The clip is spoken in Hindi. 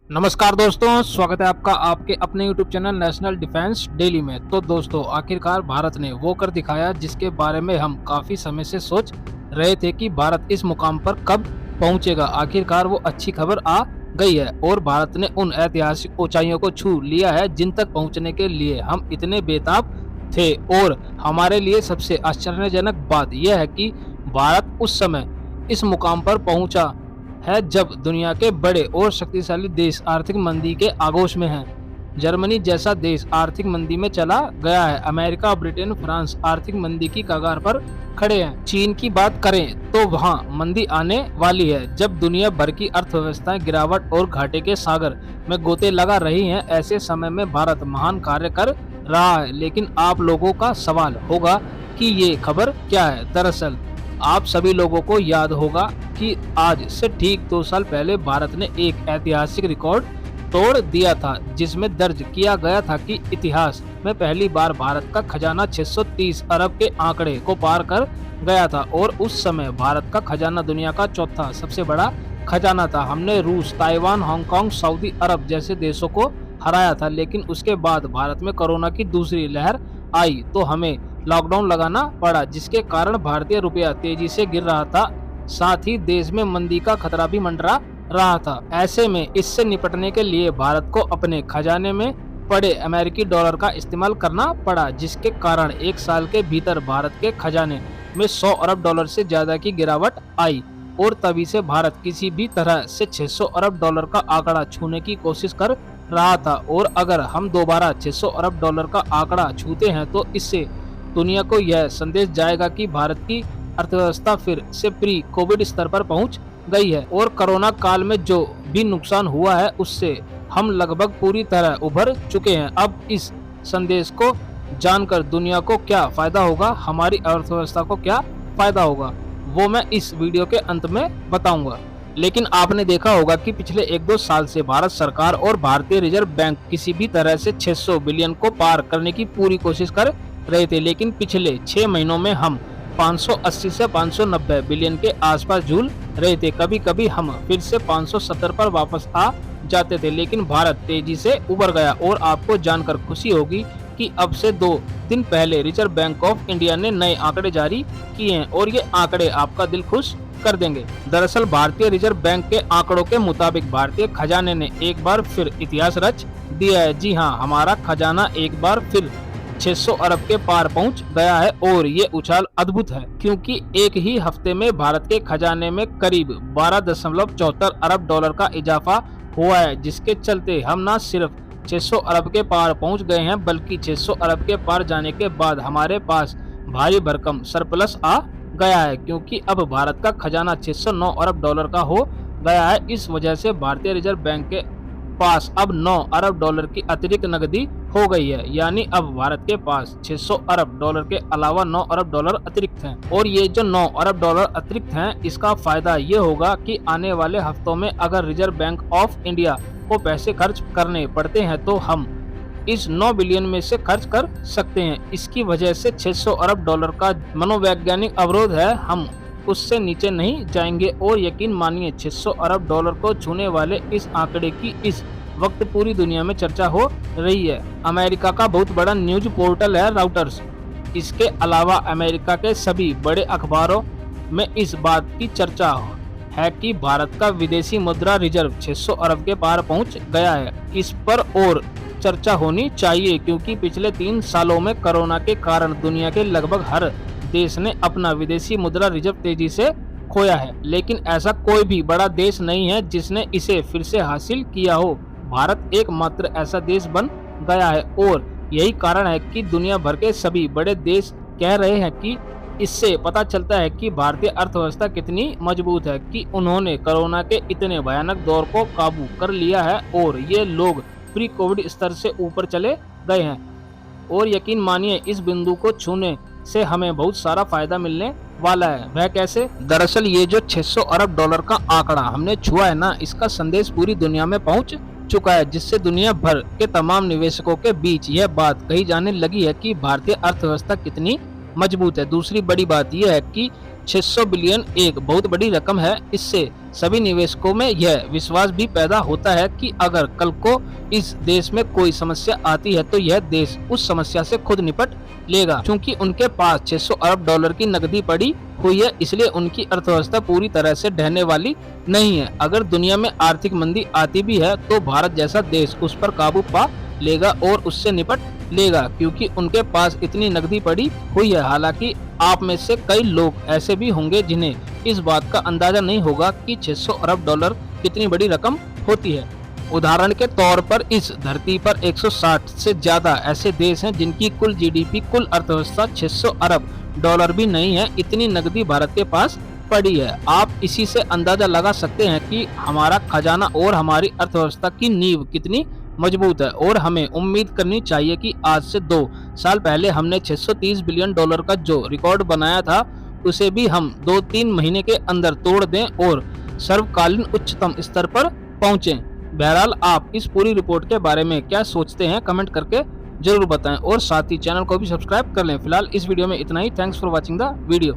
नमस्कार दोस्तों, स्वागत है आपका आपके अपने YouTube channel national defence daily में। तो दोस्तों, आखिरकार भारत ने वो कर दिखाया जिसके बारे में हम काफी समय से सोच रहे थे कि भारत इस मुकाम पर कब पहुंचेगा। आखिरकार वो अच्छी खबर आ गई है और भारत ने उन ऐतिहासिक ऊंचाइयों को छू लिया है जिन तक पहुंचने के लिए हम इतने बेताब थे। और हमारे लिए सबसे आश्चर्यजनक बात यह है कि भारत उस समय इस मुकाम पर पहुंचा है जब दुनिया के बड़े और शक्तिशाली देश आर्थिक मंदी के आगोश में हैं। जर्मनी जैसा देश आर्थिक मंदी में चला गया है। अमेरिका, ब्रिटेन, फ्रांस आर्थिक मंदी की कगार पर खड़े हैं। चीन की बात करें तो वहां मंदी आने वाली है। जब दुनिया भर की अर्थव्यवस्थाएं गिरावट और घाटे के सागर में गोते लगा रही हैं, ऐसे समय में भारत महान कार्य कर रहा है। लेकिन आप लोगों का सवाल होगा कि ये खबर क्या है। दरअसल आप सभी लोगों को याद होगा कि आज से ठीक 2 साल पहले भारत ने एक ऐतिहासिक रिकॉर्ड तोड़ दिया था, जिसमें दर्ज किया गया था कि इतिहास में पहली बार भारत का खजाना 630 अरब के आंकड़े को पार कर गया था। और उस समय भारत का खजाना दुनिया का चौथा सबसे बड़ा खजाना था। हमने रूस, ताइवान, हांगकांग, सऊदी अरब जैसे देशों को हराया था। लेकिन उसके बाद भारत में कोरोना की दूसरी लहर आई तो हमें लॉकडाउन लगाना पड़ा, जिसके कारण भारतीय रुपया तेजी से गिर रहा था। साथ ही देश में मंदी का खतरा भी मंडरा रहा था। ऐसे में इससे निपटने के लिए भारत को अपने खजाने में पड़े अमेरिकी डॉलर का इस्तेमाल करना पड़ा, जिसके कारण एक साल के भीतर भारत के खजाने में 100 अरब डॉलर से ज्यादा की गिरावट आई। और तभी से भारत किसी भी तरह से 600 अरब डॉलर का आंकड़ा छूने की कोशिश कर रहा था। और अगर हम दोबारा 600 अरब डॉलर का आंकड़ा छूते हैं तो इससे दुनिया को यह संदेश जाएगा कि भारत की अर्थव्यवस्था फिर से प्री कोविड स्तर पर पहुंच गई है। और कोरोना काल में जो भी नुकसान हुआ है उससे हम लगभग पूरी तरह उभर चुके हैं। अब इस संदेश को जानकर दुनिया को क्या फायदा होगा, हमारी अर्थव्यवस्था को क्या फायदा होगा, वो मैं इस वीडियो के अंत में बताऊंगा। लेकिन आपने देखा होगा कि पिछले 1-2 साल से भारत सरकार और भारतीय रिजर्व बैंक किसी भी तरह से 600 बिलियन को पार करने की पूरी कोशिश कर रहे थे। लेकिन पिछले 6 महीनों में हम 580 से 590 बिलियन के आसपास झूल रहे थे। कभी कभी हम फिर से 570 पर वापस आ जाते थे। लेकिन भारत तेजी से उभर गया। और आपको जानकर खुशी होगी कि अब से 2 दिन पहले रिजर्व बैंक ऑफ इंडिया ने नए आंकड़े जारी किए हैं और ये आंकड़े आपका दिल खुश कर देंगे। दरअसल भारतीय रिजर्व बैंक के आंकड़ों के मुताबिक भारतीय खजाने ने एक बार फिर इतिहास रच दिया है। जी हाँ, हमारा खजाना एक बार फिर 600 अरब के पार पहुंच गया है। और ये उछाल अद्भुत है क्योंकि एक ही हफ्ते में भारत के खजाने में करीब 12.74 अरब डॉलर का इजाफा हुआ है, जिसके चलते हम न सिर्फ 600 अरब के पार पहुंच गए हैं बल्कि 600 अरब के पार जाने के बाद हमारे पास भारी भरकम सरप्लस आ गया है, क्योंकि अब भारत का खजाना 609 अरब डॉलर का हो गया है। इस वजह से भारतीय रिजर्व बैंक के पास अब 9 अरब डॉलर की अतिरिक्त नकदी हो गई है। यानी अब भारत के पास 600 अरब डॉलर के अलावा 9 अरब डॉलर अतिरिक्त हैं। और ये जो 9 अरब डॉलर अतिरिक्त हैं, इसका फायदा ये होगा कि आने वाले हफ्तों में अगर रिजर्व बैंक ऑफ इंडिया को पैसे खर्च करने पड़ते हैं तो हम इस 9 बिलियन में से खर्च कर सकते हैं। इसकी वजह से 600 अरब डॉलर का मनोवैज्ञानिक अवरोध है, हम उससे नीचे नहीं जाएंगे। और यकीन मानिए 600 अरब डॉलर को छूने वाले इस आंकड़े की इस वक्त पूरी दुनिया में चर्चा हो रही है। अमेरिका का बहुत बड़ा न्यूज पोर्टल है राउटर्स। इसके अलावा अमेरिका के सभी बड़े अखबारों में इस बात की चर्चा है कि भारत का विदेशी मुद्रा रिजर्व 600 अरब के पार पहुंच गया है। इस पर और चर्चा होनी चाहिए क्योंकि पिछले 3 सालों में कोरोना के कारण दुनिया के लगभग हर देश ने अपना विदेशी मुद्रा रिजर्व तेजी से खोया है। लेकिन ऐसा कोई भी बड़ा देश नहीं है जिसने इसे फिर से हासिल किया हो। भारत एकमात्र ऐसा देश बन गया है और यही कारण है कि दुनिया भर के सभी बड़े देश कह रहे हैं कि इससे पता चलता है कि भारतीय अर्थव्यवस्था कितनी मजबूत है कि उन्होंने कोरोना के इतने भयानक दौर को काबू कर लिया है और ये लोग प्री कोविड स्तर से ऊपर चले गए हैं। और यकीन मानिए इस बिंदु को छूने से हमें बहुत सारा फायदा मिलने वाला है। वह कैसे? दरअसल ये जो 600 अरब डॉलर का आंकड़ा हमने छुआ है ना, इसका संदेश पूरी दुनिया में पहुंच चुका है, जिससे दुनिया भर के तमाम निवेशकों के बीच यह बात कही जाने लगी है कि भारतीय अर्थव्यवस्था कितनी मजबूत है। दूसरी बड़ी बात यह है कि 600 बिलियन एक बहुत बड़ी रकम है। इससे सभी निवेशकों में यह विश्वास भी पैदा होता है कि अगर कल को इस देश में कोई समस्या आती है तो यह देश उस समस्या से खुद निपट लेगा। क्योंकि उनके पास 600 अरब डॉलर की नकदी पड़ी हुई है, इसलिए उनकी अर्थव्यवस्था पूरी तरह से ढहने वाली नहीं है। अगर दुनिया में आर्थिक मंदी आती भी है तो भारत जैसा देश उस पर काबू पा लेगा और उससे निपट लेगा, क्योंकि उनके पास इतनी नकदी पड़ी हुई है। हालांकि आप में से कई लोग ऐसे भी होंगे जिन्हें इस बात का अंदाजा नहीं होगा कि 600 अरब डॉलर कितनी बड़ी रकम होती है। उदाहरण के तौर पर इस धरती पर 160 से ज्यादा ऐसे देश हैं जिनकी कुल जीडीपी, कुल अर्थव्यवस्था 600 अरब डॉलर भी नहीं है। इतनी नकदी भारत के पास पड़ी है। आप इसी से अंदाजा लगा सकते हैं कि हमारा खजाना और हमारी अर्थव्यवस्था की नींव कितनी मजबूत है। और हमें उम्मीद करनी चाहिए कि आज से 2 साल पहले हमने 630 बिलियन डॉलर का जो रिकॉर्ड बनाया था उसे भी हम 2-3 महीने के अंदर तोड़ दें और सर्वकालीन उच्चतम स्तर पर पहुंचें। बहरहाल आप इस पूरी रिपोर्ट के बारे में क्या सोचते हैं कमेंट करके जरूर बताएं और साथ ही चैनल को भी सब्सक्राइब कर लें। फिलहाल इस वीडियो में इतना ही। Thanks for watching the video.